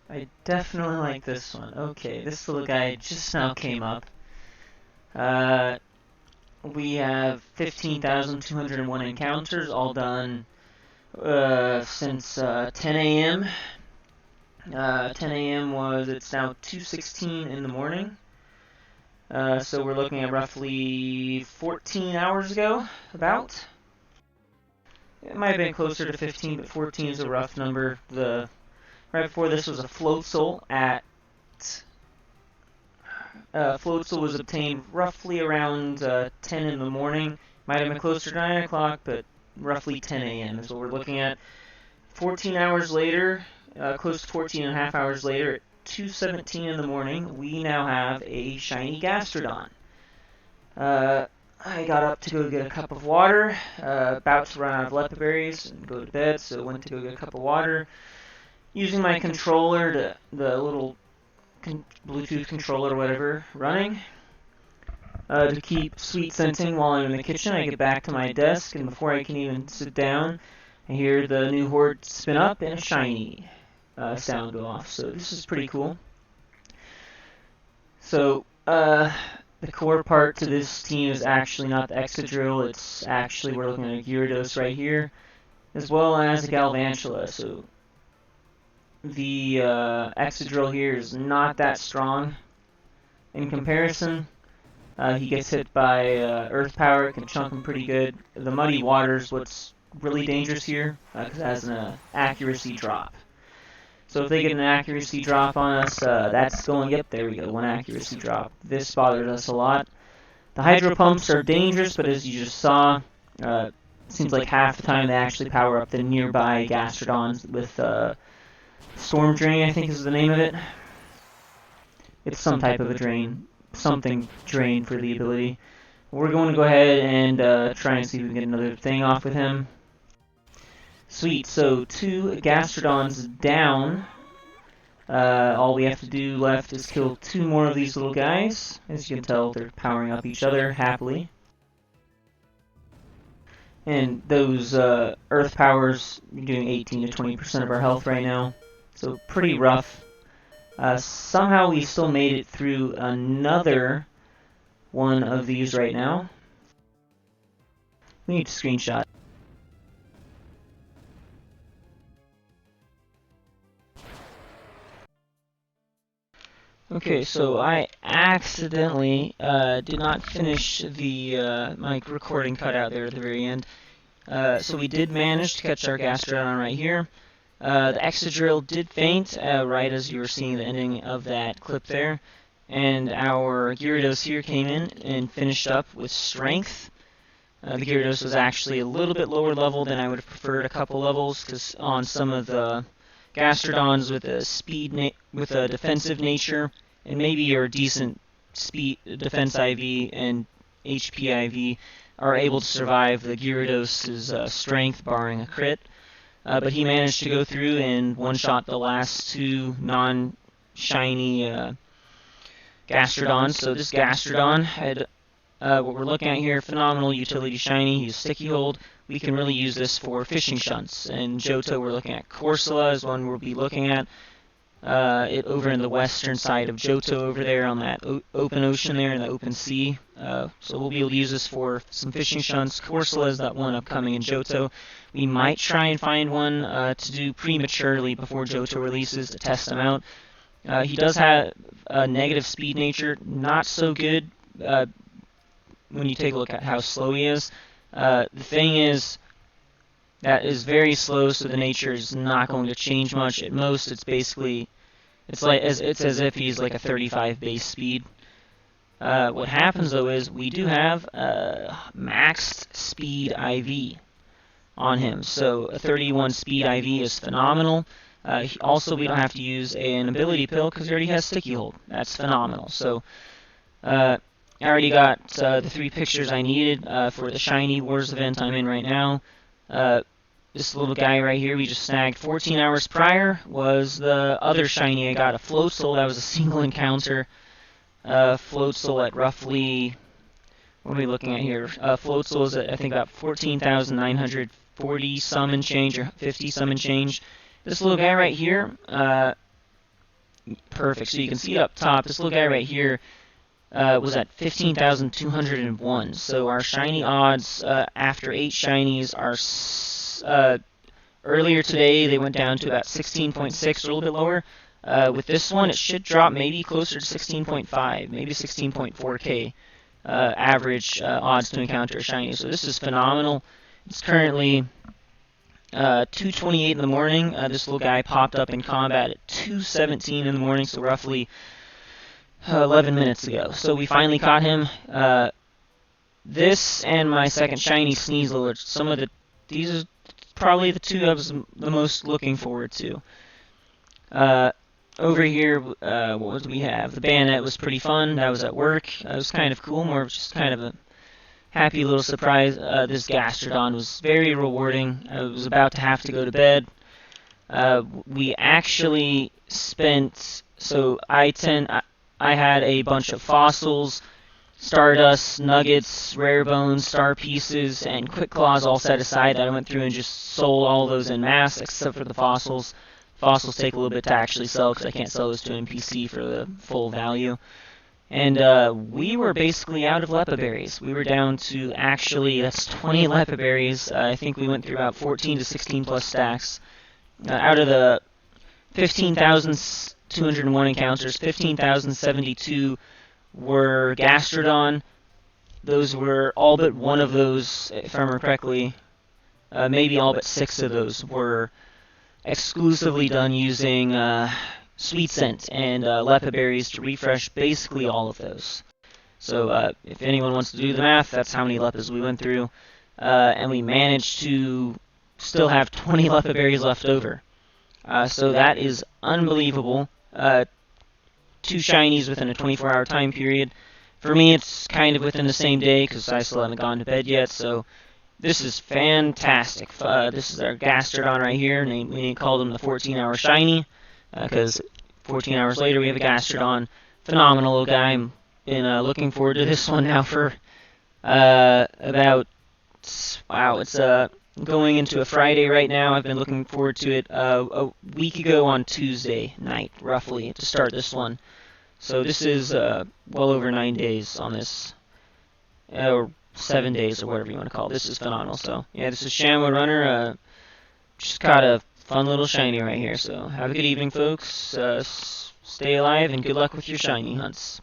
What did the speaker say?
I definitely like this one. Okay, this little guy just now came up. We have 15,201 encounters, all done since 10 a.m. 10 a.m. it's now 2:16 in the morning. So we're looking at roughly 14 hours ago, about. It might have been closer to 15, but 14 is a rough number. Right before this was a floatzel at floatzel was obtained roughly around 10 in the morning. Might have been closer to 9 o'clock, but roughly 10 a.m. is what we're looking at. 14 hours later, close to 14 and a half hours later, at 2:17 in the morning, we now have a shiny Gastrodon. I got up to go get a cup of water, about to run out of Leppa berries and go to bed, so went to go get a cup of water. Using my controller, the little Bluetooth controller or whatever, running to keep sweet scenting while I'm in the kitchen. I get back to my desk, and before I can even sit down, I hear the new horde spin up and a shiny sound go off. So this is pretty cool. So the core part to this team is actually not the Excadrill. It's actually, we're looking at a Gyarados right here, as well as a Galvantula. So the Excadrill here is not that strong in comparison. He gets hit by Earth Power, it can chunk him pretty good. The Muddy Water's what's really dangerous here, because it has an accuracy drop. So if they get an accuracy drop on us, that's going, yep, there we go, one accuracy drop. This bothers us a lot. The Hydro Pumps are dangerous, but as you just saw, seems like half the time they actually power up the nearby Gastrodons with Storm Drain, I think is the name of it. It's some type of a drain. Something drain for the ability. We're going to go ahead and try and see if we can get another thing off with him. Sweet, so 2 Gastrodons down. All we have to do left is kill 2 more of these little guys. As you can tell, they're powering up each other happily. And those Earth Powers are doing 18 to 20% of our health right now. So pretty rough. Somehow we still made it through another one of these right now. We need to screenshot. Okay, so I accidentally did not finish the my recording cutout there at the very end. So we did manage to catch our Gastrodon right here. The Excadrill did faint right as you were seeing the ending of that clip there, and our Gyarados here came in and finished up with Strength. The Gyarados was actually a little bit lower level than I would have preferred, a couple levels, because on some of the Gastrodons with a defensive nature and maybe your decent speed defense IV and HP IV are able to survive the Gyarados' strength, barring a crit. But he managed to go through and one-shot the last 2 non-shiny Gastrodons. So this Gastrodon had what we're looking at here, phenomenal utility shiny. He's Sticky Hold. We can really use this for fishing shunts. And Johto, we're looking at Corsola is one we'll be looking at. It over in the western side of Johto over there on that open ocean there in the open sea. So we'll be able to use this for some fishing shunts. Corsola is that one upcoming in Johto. We might try and find one to do prematurely before Johto releases to test him out. He does have a negative speed nature, not so good when you take a look at how slow he is. The thing is, that is very slow, so the nature is not going to change much. At most, it's basically, it's as if he's like a 35 base speed. What happens though is we do have maxed speed IV on him, so a 31 speed IV is phenomenal. Also, we don't have to use an ability pill because he already has Sticky Hold. That's phenomenal. So I already got the 3 pictures I needed for the Shiny Wars event I'm in right now. This little guy right here we just snagged 14 hours prior was the other shiny I got, a Floatzel. That was a single encounter. Floatzel at roughly, what are we looking at here? Floatzel is at, I think, about 14,940 some and change, or 50 some and change. This little guy right here, perfect. So you can see up top, this little guy right here was at 15,201. So our shiny odds after 8 shinies are earlier today they went down to about 16.6, a little bit lower. With this one, it should drop maybe closer to 16.5, maybe 16.4k average odds to encounter a shiny. So this is phenomenal. It's currently 2:28 in the morning. This little guy popped up in combat at 2:17 in the morning, so roughly 11 minutes ago. So we finally caught him. This and my second shiny Sneasel are these are probably the two I was the most looking forward to. Over here, what did we have? The bayonet was pretty fun. That was at work. It was kind of cool, more of just kind of a happy little surprise. This Gastrodon was very rewarding. I was about to have to go to bed. We actually spent, so I had a bunch of fossils, Stardust, Nuggets, Rare Bones, Star Pieces, and Quick Claws all set aside that I went through and just sold all those en masse, except for the fossils. Fossils take a little bit to actually sell because I can't sell those to NPC for the full value. And we were basically out of Leppa berries. We were down to actually, that's 20 Leppa berries. I think we went through about 14 to 16 plus stacks. Out of the 15,201 encounters, 15,072 were Gastrodon. Those were all but one of those, if I remember correctly, maybe all but 6 of those were exclusively done using Sweet Scent and Leppa berries to refresh basically all of those. So if anyone wants to do the math, that's how many Leppas we went through. And we managed to still have 20 Leppa berries left over. So that is unbelievable. 2 shinies within a 24-hour time period. For me, it's kind of within the same day because I still haven't gone to bed yet, so this is fantastic. This is our Gastrodon right here. We called him the 14-hour shiny because 14 hours later we have a Gastrodon. Phenomenal little guy. I've been looking forward to this one now for it's going into a Friday right now. I've been looking forward to it a week ago on Tuesday night, roughly, to start this one. So this is well over 9 days on this, or 7 days, or whatever you want to call it. This is phenomenal. So yeah, this is Shamwood Runner. Just caught a fun little shiny right here. So have a good evening, folks. Stay alive and good luck with your shiny hunts.